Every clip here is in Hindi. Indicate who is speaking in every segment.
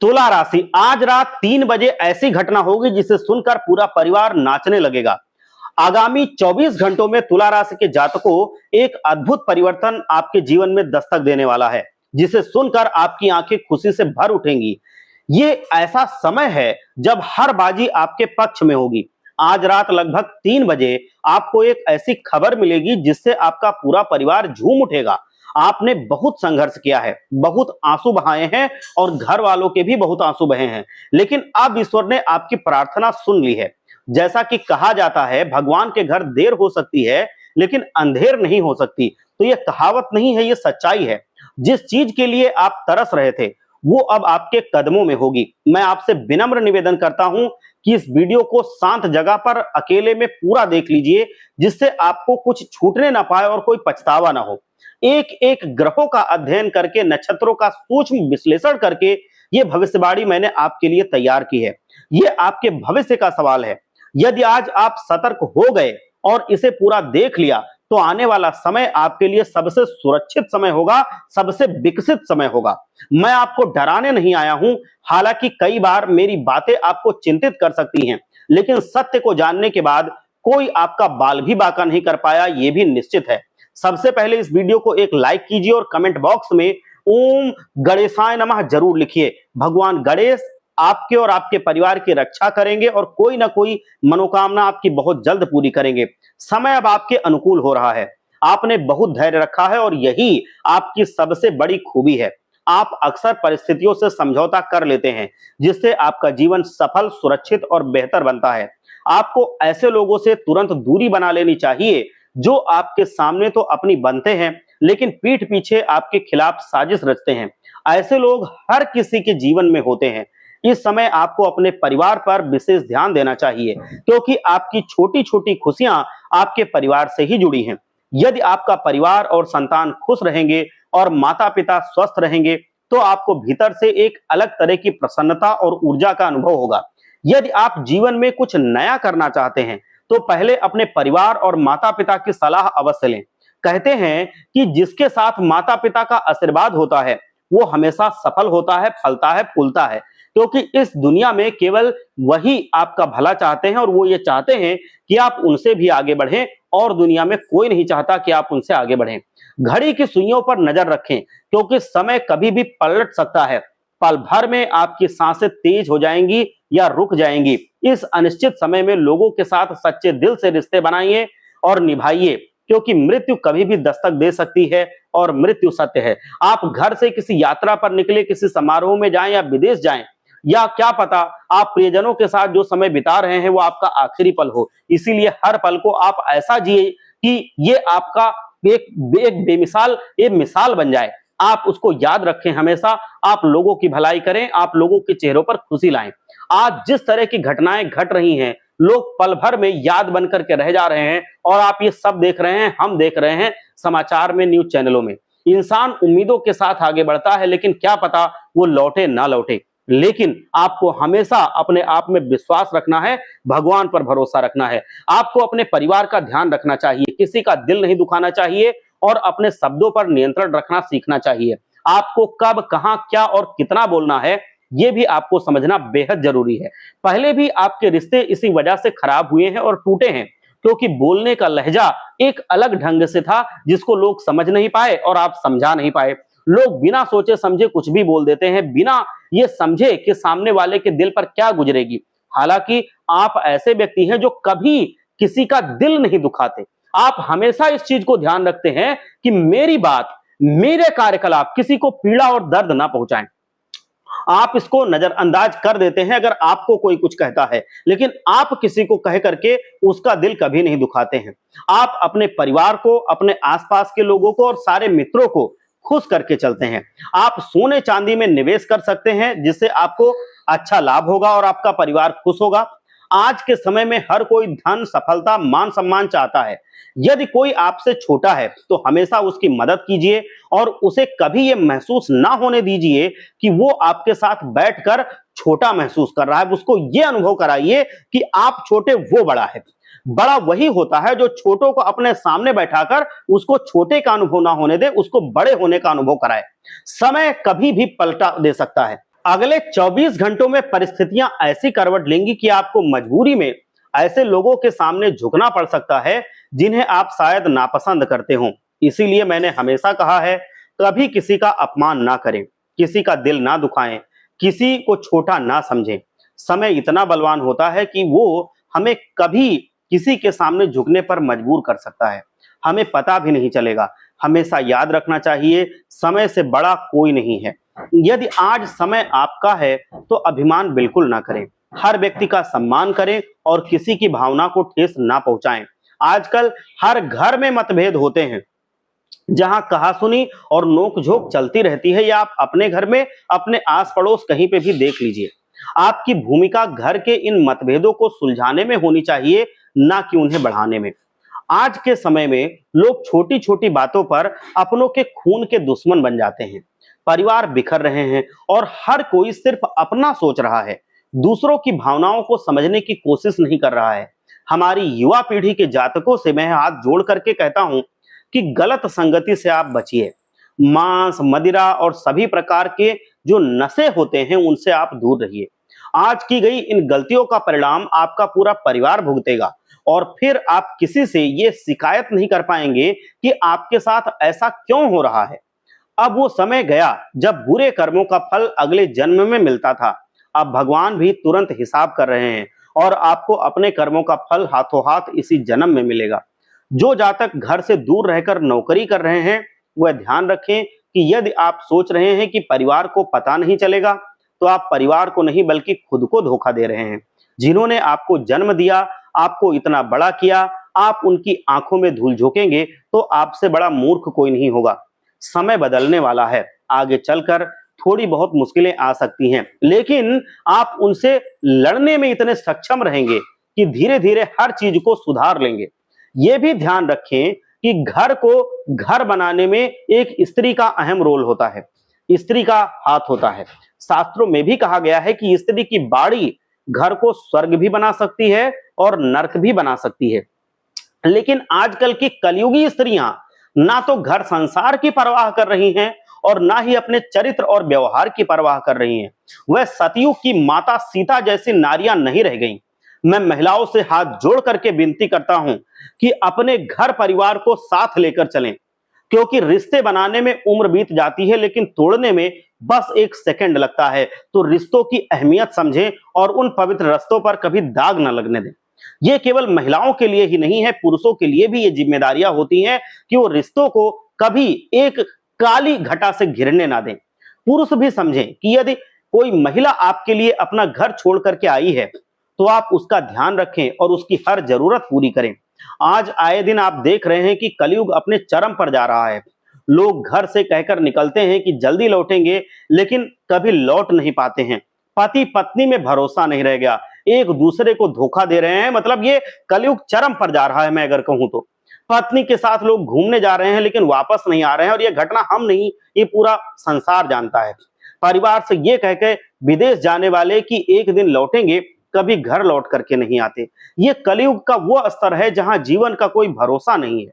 Speaker 1: तुला राशि, आज रात 3 बजे ऐसी घटना होगी जिसे सुनकर पूरा परिवार नाचने लगेगा। आगामी 24 घंटों में तुला राशि के जातकों एक अद्भुत परिवर्तन आपके जीवन में दस्तक देने वाला है, जिसे सुनकर आपकी आंखें खुशी से भर उठेंगी। ये ऐसा समय है जब हर बाजी आपके पक्ष में होगी। आज रात लगभग 3 बजे आपको एक ऐसी खबर मिलेगी जिससे आपका पूरा परिवार झूम उठेगा। आपने बहुत संघर्ष किया है, बहुत आंसू बहाए हैं और घर वालों के भी बहुत आंसू बहे हैं, लेकिन अब ईश्वर ने आपकी प्रार्थना सुन ली है। जैसा कि कहा जाता है, भगवान के घर देर हो सकती है लेकिन अंधेर नहीं हो सकती। तो ये कहावत नहीं है, ये सच्चाई है। जिस चीज के लिए आप तरस रहे थे वो अब आपके कदमों में होगी। मैं आपसे विनम्र निवेदन करता हूं कि इस वीडियो को शांत जगह पर अकेले में पूरा देख लीजिए, जिससे आपको कुछ छूटने ना पाए और कोई पछतावा ना हो। एक एक ग्रहों का अध्ययन करके, नक्षत्रों का सूक्ष्म विश्लेषण करके ये भविष्यवाणी मैंने आपके लिए तैयार की है। ये आपके भविष्य का सवाल है। यदि आज आप सतर्क हो गए और इसे पूरा देख लिया तो आने वाला समय आपके लिए सबसे सुरक्षित समय होगा, सबसे विकसित समय होगा। मैं आपको डराने नहीं आया हूं, हालांकि कई बार मेरी बातें आपको चिंतित कर सकती हैं, लेकिन सत्य को जानने के बाद कोई आपका बाल भी बांका नहीं कर पाया, यह भी निश्चित है। सबसे पहले इस वीडियो को एक लाइक कीजिए और कमेंट बॉक्स में ओम गणेशाय नमः जरूर लिखिए। भगवान गणेश आपके और आपके परिवार की रक्षा करेंगे और कोई ना कोई मनोकामना आपकी बहुत जल्द पूरी करेंगे। समय अब आपके अनुकूल हो रहा है। आपने बहुत धैर्य रखा है और यही आपकी सबसे बड़ी खूबी है। आप अक्सर परिस्थितियों से समझौता कर लेते हैं, जिससे आपका जीवन सफल, सुरक्षित और बेहतर बनता है। आपको ऐसे लोगों से तुरंत दूरी बना लेनी चाहिए जो आपके सामने तो अपनी बनते हैं लेकिन पीठ पीछे आपके खिलाफ साजिश रचते हैं। ऐसे लोग हर किसी के जीवन में होते हैं। इस समय आपको अपने परिवार पर विशेष ध्यान देना चाहिए, क्योंकि आपकी छोटी छोटी खुशियां आपके परिवार से ही जुड़ी हैं। यदि आपका परिवार और संतान खुश रहेंगे और माता पिता स्वस्थ रहेंगे तो आपको भीतर से एक अलग तरह की प्रसन्नता और ऊर्जा का अनुभव होगा। यदि आप जीवन में कुछ नया करना चाहते हैं तो पहले अपने परिवार और माता पिता की सलाह अवश्य लें। कहते हैं कि जिसके साथ माता पिता का आशीर्वाद होता है वो हमेशा सफल होता है, फलता है, फूलता है, क्योंकि इस दुनिया में केवल वही आपका भला चाहते हैं और वो ये चाहते हैं कि आप उनसे भी आगे बढ़ें, और दुनिया में कोई नहीं चाहता कि आप उनसे आगे बढ़ें। घड़ी की सुइयों पर नजर रखें, क्योंकि समय कभी भी पलट सकता है। पल भर में आपकी सांसें तेज हो जाएंगी या रुक जाएंगी। इस अनिश्चित समय में लोगों के साथ सच्चे दिल से रिश्ते बनाइए और निभाइए, क्योंकि मृत्यु कभी भी दस्तक दे सकती है और मृत्यु सत्य है। आप घर से किसी यात्रा पर निकले, किसी समारोह में जाएं या विदेश जाएं, या क्या पता आप प्रियजनों के साथ जो समय बिता रहे हैं वो आपका आखिरी पल हो। इसीलिए हर पल को आप ऐसा जिए कि ये आपका एक बेमिसाल ये मिसाल बन जाए। आप उसको याद रखें हमेशा। आप लोगों की भलाई करें, आप लोगों के चेहरों पर खुशी लाएं। आज जिस तरह की घटनाएं घट रही हैं, लोग पल भर में याद बन करके रह जा रहे हैं, और आप ये सब देख रहे हैं, हम देख रहे हैं समाचार में, न्यूज चैनलों में। इंसान उम्मीदों के साथ आगे बढ़ता है, लेकिन क्या पता वो लौटे ना लौटे। लेकिन आपको हमेशा अपने आप में विश्वास रखना है, भगवान पर भरोसा रखना है। आपको अपने परिवार का ध्यान रखना चाहिए, किसी का दिल नहीं दुखाना चाहिए और अपने शब्दों पर नियंत्रण रखना सीखना चाहिए। आपको कब, कहां, क्या और कितना बोलना है ये भी आपको समझना बेहद जरूरी है। पहले भी आपके रिश्ते इसी वजह से खराब हुए हैं और टूटे हैं, क्योंकि बोलने का लहजा एक अलग ढंग से था जिसको लोग समझ नहीं पाए और आप समझा नहीं पाए। लोग बिना सोचे समझे कुछ भी बोल देते हैं, बिना ये समझे कि सामने वाले के दिल पर क्या गुजरेगी। हालांकि आप ऐसे व्यक्ति हैं जो कभी किसी का दिल नहीं दुखाते। आप हमेशा इस चीज को ध्यान रखते हैं कि मेरी बात, मेरे कार्यकलाप किसी को पीड़ा और दर्द ना पहुंचाएं। आप इसको नजरअंदाज कर देते हैं अगर आपको कोई कुछ कहता है, लेकिन आप किसी को कह करके उसका दिल कभी नहीं दुखाते हैं। आप अपने परिवार को, अपने आसपास के लोगों को और सारे मित्रों को खुश करके चलते हैं। आप सोने चांदी में निवेश कर सकते हैं, जिससे आपको अच्छा लाभ होगा और आपका परिवार खुश होगा। आज के समय में हर कोई धन, सफलता, मान सम्मान चाहता है। यदि कोई आपसे छोटा है तो हमेशा उसकी मदद कीजिए और उसे कभी यह महसूस ना होने दीजिए कि वो आपके साथ बैठकर छोटा महसूस कर रहा है। उसको यह अनुभव कराइए कि आप छोटे, वो बड़ा है। बड़ा वही होता है जो छोटों को अपने सामने बैठाकर उसको छोटे का अनुभव ना होने दे, उसको बड़े होने का अनुभव कराए। समय कभी भी पलटा दे सकता है। अगले 24 घंटों में परिस्थितियां ऐसी करवट लेंगी कि आपको मजबूरी में ऐसे लोगों के सामने झुकना पड़ सकता है जिन्हें आप शायद नापसंद करते हो। इसीलिए मैंने हमेशा कहा है, कभी किसी का अपमान ना करें, किसी का दिल ना दुखाएं, किसी को छोटा ना समझें। समय इतना बलवान होता है कि वो हमें कभी किसी के सामने झुकने पर मजबूर कर सकता है, हमें पता भी नहीं चलेगा। हमेशा याद रखना चाहिए, समय से बड़ा कोई नहीं है। यदि आज समय आपका है तो अभिमान बिल्कुल ना करें, हर व्यक्ति का सम्मान करें और किसी की भावना को ठेस ना पहुंचाएं। आजकल हर घर में मतभेद होते हैं, जहां कहासुनी और नोक-झोंक चलती रहती है, या आप अपने घर में, अपने आस पड़ोस कहीं पे भी देख लीजिए। आपकी भूमिका घर के इन मतभेदों को सुलझाने में होनी चाहिए, ना कि उन्हें बढ़ाने में। आज के समय में लोग छोटी छोटी बातों पर अपनों के खून के दुश्मन बन जाते हैं। परिवार बिखर रहे हैं और हर कोई सिर्फ अपना सोच रहा है, दूसरों की भावनाओं को समझने की कोशिश नहीं कर रहा है। हमारी युवा पीढ़ी के जातकों से मैं हाथ जोड़ करके कहता हूं कि गलत संगति से आप बचिए। मांस, मदिरा और सभी प्रकार के जो नशे होते हैं उनसे आप दूर रहिए। आज की गई इन गलतियों का परिणाम आपका पूरा परिवार भुगतेगा और फिर आप किसी से ये शिकायत नहीं कर पाएंगे कि आपके साथ ऐसा क्यों हो रहा है। अब वो समय गया जब बुरे कर्मों का फल अगले जन्म में मिलता था। अब भगवान भी तुरंत हिसाब कर रहे हैं और आपको अपने कर्मों का फल हाथों हाथ इसी जन्म में मिलेगा। जो जातक घर से दूर रहकर नौकरी कर रहे हैं वह ध्यान रखें कि यदि आप सोच रहे हैं कि परिवार को पता नहीं चलेगा, तो आप परिवार को नहीं बल्कि खुद को धोखा दे रहे हैं। जिन्होंने आपको जन्म दिया, आपको इतना बड़ा किया, आप उनकी आंखों में धूल झोंकेंगे तो आपसे बड़ा मूर्ख कोई नहीं होगा। समय बदलने वाला है, आगे चलकर थोड़ी बहुत मुश्किलें आ सकती हैं, लेकिन आप उनसे लड़ने में इतने सक्षम रहेंगे कि धीरे धीरे हर चीज को सुधार लेंगे। ये भी ध्यान रखें कि घर को घर बनाने में एक स्त्री का अहम रोल होता है, स्त्री का हाथ होता है। शास्त्रों में भी कहा गया है कि स्त्री की बाड़ी घर को स्वर्ग भी बना सकती है और नरक भी बना सकती है। लेकिन आजकल की कलयुगी स्त्रियां ना तो घर संसार की परवाह कर रही हैं और ना ही अपने चरित्र और व्यवहार की परवाह कर रही हैं। वह सतयुग की माता सीता जैसी नारियां नहीं रह गईं। मैं महिलाओं से हाथ जोड़ करके विनती करता हूं कि अपने घर परिवार को साथ लेकर चलें, क्योंकि रिश्ते बनाने में उम्र बीत जाती है लेकिन तोड़ने में बस एक सेकंड लगता है। तो रिश्तों की अहमियत समझें और उन पवित्र रिश्तों पर कभी दाग न लगने दें। ये केवल महिलाओं के लिए ही नहीं है, पुरुषों के लिए भी ये जिम्मेदारियां होती हैं कि वो रिश्तों को कभी एक काली घटा से घिरने ना दें। पुरुष भी समझें कि यदि कोई महिला आपके लिए अपना घर छोड़ करके आई है तो आप उसका ध्यान रखें और उसकी हर जरूरत पूरी करें। आज आए दिन आप देख रहे हैं कि कलयुग अपने चरम पर जा रहा है। लोग घर से कहकर निकलते हैं कि जल्दी लौटेंगे, लेकिन कभी लौट नहीं पाते हैं। पति पत्नी में भरोसा नहीं रह गया, एक दूसरे को धोखा दे रहे हैं। मतलब ये कलयुग चरम पर जा रहा है। मैं अगर कहूं तो पत्नी के साथ लोग घूमने जा रहे हैं लेकिन वापस नहीं आ रहे हैं, और ये घटना हम नहीं, ये पूरा संसार जानता है। परिवार से ये कह के विदेश जाने वाले कि एक दिन लौटेंगे, कभी घर लौट करके नहीं आते। ये कलयुग का वो स्तर है जहां जीवन का कोई भरोसा नहीं है।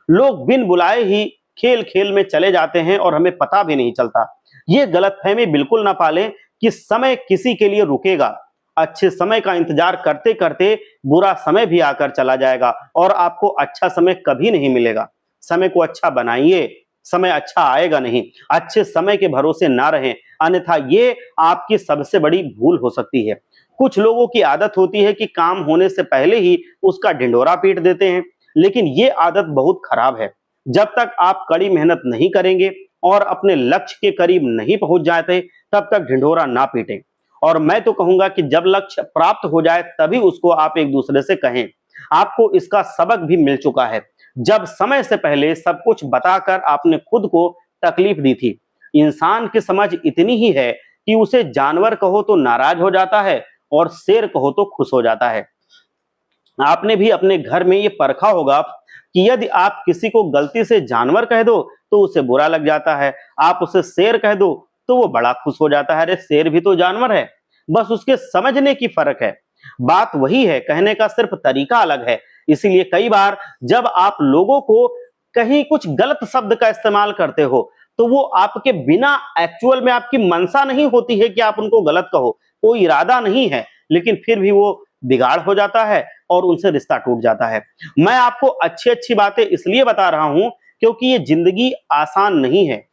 Speaker 1: लोग बिन बुलाए ही खेल खेल में चले जाते हैं और हमें पता भी नहीं चलता। ये गलतफहमी बिल्कुल ना पालें कि समय किसी के लिए रुकेगा। अच्छे समय का इंतजार करते करते बुरा समय भी आकर चला जाएगा और आपको अच्छा समय कभी नहीं मिलेगा। समय को अच्छा बनाइए, समय अच्छा आएगा नहीं। अच्छे समय के भरोसे ना रहें, अन्यथा ये आपकी सबसे बड़ी भूल हो सकती है। कुछ लोगों की आदत होती है कि काम होने से पहले ही उसका ढिंढोरा पीट देते हैं, लेकिन ये आदत बहुत खराब है। जब तक आप कड़ी मेहनत नहीं करेंगे और अपने लक्ष्य के करीब नहीं पहुंच जाते, तब तक ढिंढोरा ना पीटें। और मैं तो कहूंगा कि जब लक्ष्य प्राप्त हो जाए तभी उसको आप एक दूसरे से कहें। आपको इसका सबक भी मिल चुका है, जब समय से पहले सब कुछ बताकर आपने खुद को तकलीफ दी थी। इंसान की समझ इतनी ही है कि उसे जानवर कहो तो नाराज हो जाता है और शेर कहो तो खुश हो जाता है। आपने भी अपने घर में ये परखा होगा कि यदि आप किसी को गलती से जानवर कह दो तो उसे बुरा लग जाता है, आप उसे शेर कह दो तो वो बड़ा खुश हो जाता है। अरे शेर भी तो जानवर है, बस उसके समझने की फर्क है। बात वही है, कहने का सिर्फ तरीका अलग है। इसीलिए कई बार जब आप लोगों को कहीं कुछ गलत शब्द का इस्तेमाल करते हो तो वो आपके बिना एक्चुअल में आपकी मंशा नहीं होती है कि आप उनको गलत कहो, कोई इरादा नहीं है, लेकिन फिर भी वो बिगाड़ हो जाता है और उनसे रिश्ता टूट जाता है। मैं आपको अच्छी-अच्छी बातें इसलिए बता रहा हूं क्योंकि ये जिंदगी आसान नहीं है।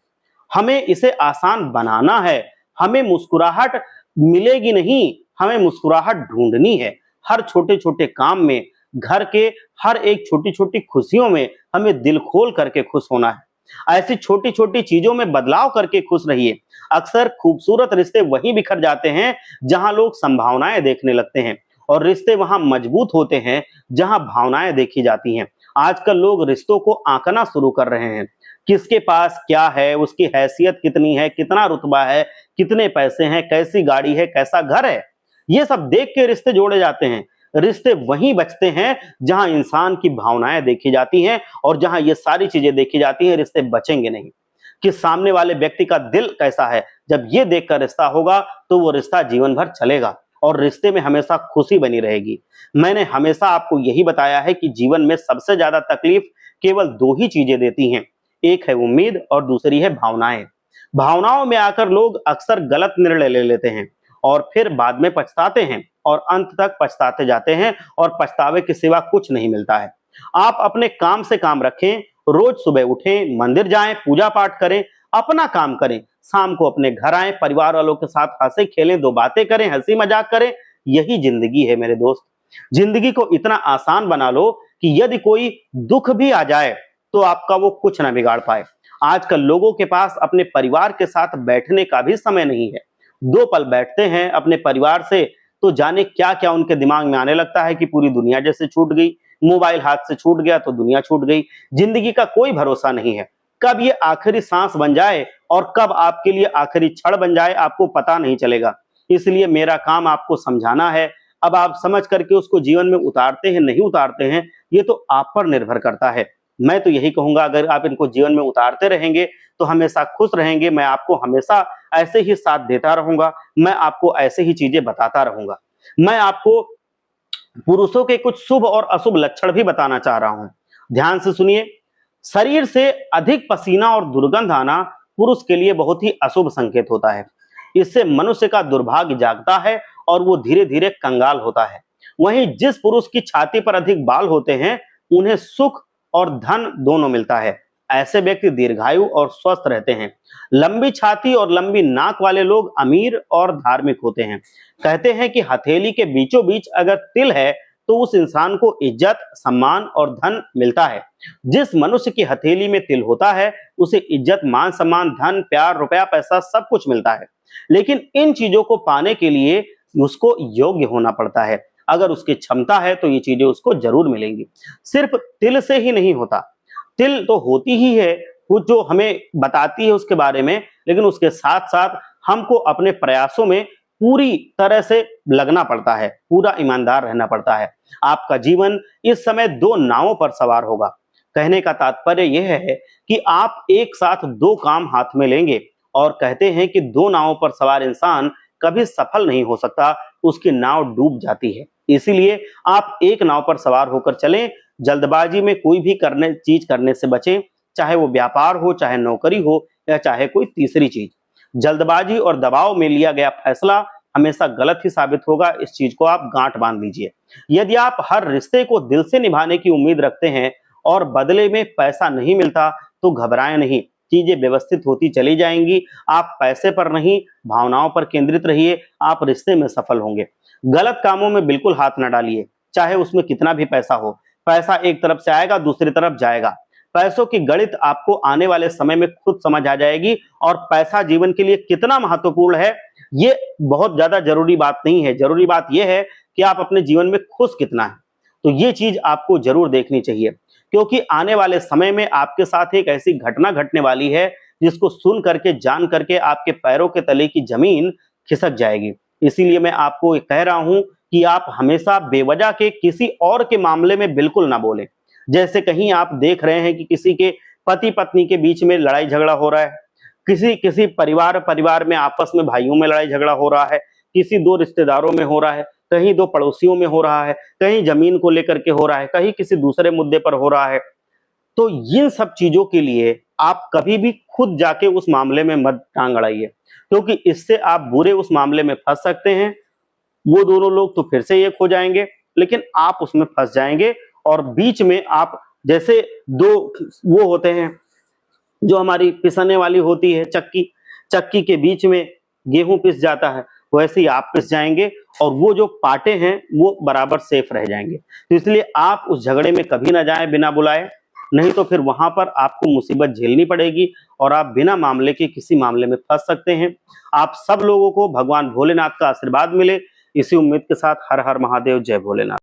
Speaker 1: हमें इसे आसान बनाना है। हमें मुस्कुराहट मिलेगी नहीं, हमें मुस्कुराहट ढूंढनी है। हर छोटे-छोटे काम में, घर के हर एक छोटी-छोटी खुशियों में हमें दिल खोल करके खुश होना है। ऐसी छोटी-छोटी चीजों में बदलाव करके खुश रहिए। अक्सर खूबसूरत रिश्ते वहीं बिखर जाते हैं जहां लोग संभावनाएं देखने लगते हैं और रिश्ते वहां मजबूत होते हैं जहां भावनाएं देखी जाती हैं। आजकल लोग रिश्तों को आंकना शुरू कर रहे हैं। किसके पास क्या है, उसकी हैसियत कितनी है, कितना रुतबा है, कितने पैसे हैं, कैसी गाड़ी है, कैसा घर है, ये सब देख के रिश्ते जोड़े जाते हैं। रिश्ते वहीं बचते हैं जहां इंसान की भावनाएं देखी जाती हैं, और जहां ये सारी चीजें देखी जाती हैं रिश्ते बचेंगे नहीं। कि सामने वाले व्यक्ति का दिल कैसा है, जब ये देखकर रिश्ता होगा तो वो रिश्ता जीवन भर चलेगा और रिश्ते में हमेशा खुशी बनी रहेगी। मैंने हमेशा आपको यही बताया है कि जीवन में सबसे ज्यादा तकलीफ केवल दो ही चीजें देती हैं, एक है उम्मीद और दूसरी है भावनाएं। भावनाओं में आकर लोग अक्सर गलत निर्णय ले लेते हैं और फिर बाद में पछताते हैं और अंत तक पछताते जाते हैं और पछतावे के सिवा कुछ नहीं मिलता है। आप अपने काम से काम रखें, रोज सुबह उठें, मंदिर जाएं, पूजा पाठ करें, अपना काम करें, शाम को अपने घर आएं, परिवार वालों के साथ हंसे खेलें, दो बातें करें, हंसी मजाक करें। यही जिंदगी है मेरे दोस्त। जिंदगी को इतना आसान बना लो कि यदि कोई दुख भी आ जाए तो आपका वो कुछ ना बिगाड़ पाए। आजकल लोगों के पास अपने परिवार के साथ बैठने का भी समय नहीं है। दो पल बैठते हैं अपने परिवार से तो जाने क्या क्या उनके दिमाग में आने लगता है कि पूरी दुनिया जैसे छूट गई, मोबाइल हाथ से छूट गया तो दुनिया छूट गई। जिंदगी का कोई भरोसा नहीं है, कब ये आखिरी सांस बन जाए और कब आपके लिए आखिरी क्षण बन जाए आपको पता नहीं चलेगा। इसलिए मेरा काम आपको समझाना है। अब आप समझ करके उसको जीवन में उतारते हैं नहीं उतारते हैं, ये तो आप पर निर्भर करता है। मैं तो यही कहूंगा, अगर आप इनको जीवन में उतारते रहेंगे तो हमेशा खुश रहेंगे। मैं आपको हमेशा ऐसे ही साथ देता रहूंगा, मैं आपको ऐसे ही चीजें बताता रहूंगा। मैं आपको पुरुषों के कुछ शुभ और अशुभ लक्षण भी बताना चाह रहा हूं, ध्यान से सुनिए। शरीर से अधिक पसीना और दुर्गंध आना पुरुष के लिए बहुत ही अशुभ संकेत होता है। इससे मनुष्य का दुर्भाग्य जागता है और वो धीरे धीरे कंगाल होता है। वहीं जिस पुरुष की छाती पर अधिक बाल होते हैं उन्हें सुख और धन दोनों मिलता है। ऐसे व्यक्ति दीर्घायु और स्वस्थ रहते हैं। लंबी छाती और लंबी नाक वाले लोग अमीर और धार्मिक होते हैं। कहते हैं कि हथेली के बीचों बीच अगर तिल है तो उस इंसान को इज्जत, सम्मान और धन मिलता है। जिस मनुष्य की हथेली में तिल होता है उसे इज्जत, मान सम्मान, धन, प्यार, रुपया, पैसा सब कुछ मिलता है। लेकिन इन चीजों को पाने के लिए उसको योग्य होना पड़ता है। अगर उसकी क्षमता है तो ये चीजें उसको जरूर मिलेंगी। सिर्फ तिल से ही नहीं होता, तिल तो होती ही है वो जो हमें बताती है उसके बारे में, लेकिन उसके साथ साथ हमको अपने प्रयासों में पूरी तरह से लगना पड़ता है, पूरा ईमानदार रहना पड़ता है। आपका जीवन इस समय दो नावों पर सवार होगा। कहने का तात्पर्य यह है कि आप एक साथ दो काम हाथ में लेंगे, और कहते हैं कि दो नावों पर सवार इंसान कभी सफल नहीं हो सकता, उसकी नाव डूब जाती है। इसीलिए आप एक नाव पर सवार होकर चलें। जल्दबाजी में कोई भी चीज करने से बचें, चाहे वो व्यापार हो, चाहे नौकरी हो, या चाहे कोई तीसरी चीज। जल्दबाजी और दबाव में लिया गया फैसला हमेशा गलत ही साबित होगा। इस चीज को आप गांठ बांध लीजिए। यदि आप हर रिश्ते को दिल से निभाने की उम्मीद रखते हैं और बदले में पैसा नहीं मिलता तो घबराएं नहीं, चीजें व्यवस्थित होती चली जाएंगी। आप पैसे पर नहीं, भावनाओं पर केंद्रित रहिए, आप रिश्ते में सफल होंगे। गलत कामों में बिल्कुल हाथ न डालिए, चाहे उसमें कितना भी पैसा हो। पैसा एक तरफ से आएगा, दूसरी तरफ जाएगा। पैसों की गणित आपको आने वाले समय में खुद समझ आ जाएगी, और पैसा जीवन के लिए कितना महत्वपूर्ण है ये बहुत ज्यादा जरूरी बात नहीं है। जरूरी बात यह है कि आप अपने जीवन में खुश कितना है। तो ये चीज आपको जरूर देखनी चाहिए, क्योंकि आने वाले समय में आपके साथ एक ऐसी घटना घटने वाली है जिसको सुन करके, जान करके आपके पैरों के तले की जमीन खिसक जाएगी। इसीलिए मैं आपको कह रहा हूं कि आप हमेशा बेवजह के किसी और के मामले में बिल्कुल ना बोलें। जैसे कहीं आप देख रहे हैं कि किसी के पति पत्नी के बीच में लड़ाई झगड़ा हो रहा है, किसी किसी परिवार में आपस में भाइयों में लड़ाई झगड़ा हो रहा है, किसी दो रिश्तेदारों में हो रहा है, कहीं दो पड़ोसियों में हो रहा है, कहीं जमीन को लेकर के हो रहा है, कहीं किसी दूसरे मुद्दे पर हो रहा है। तो इन सब चीजों के लिए आप कभी भी खुद जाके उस मामले में मत टांग अड़ाइए, क्योंकि इससे आप बुरे उस मामले में फंस सकते हैं। वो दोनों लोग तो फिर से एक हो जाएंगे, लेकिन आप उसमें फंस जाएंगे। और बीच में आप जैसे दो वो होते हैं जो हमारी पिसने वाली होती है चक्की, चक्की के बीच में गेहूं पिस जाता है, वैसे ही आप पिस जाएंगे और वो जो पार्टे हैं वो बराबर सेफ रह जाएंगे। तो इसलिए आप उस झगड़े में कभी ना जाएं बिना बुलाए, नहीं तो फिर वहां पर आपको मुसीबत झेलनी पड़ेगी और आप बिना मामले के किसी मामले में फंस सकते हैं। आप सब लोगों को भगवान भोलेनाथ का आशीर्वाद मिले, इसी उम्मीद के साथ हर हर महादेव, जय भोलेनाथ।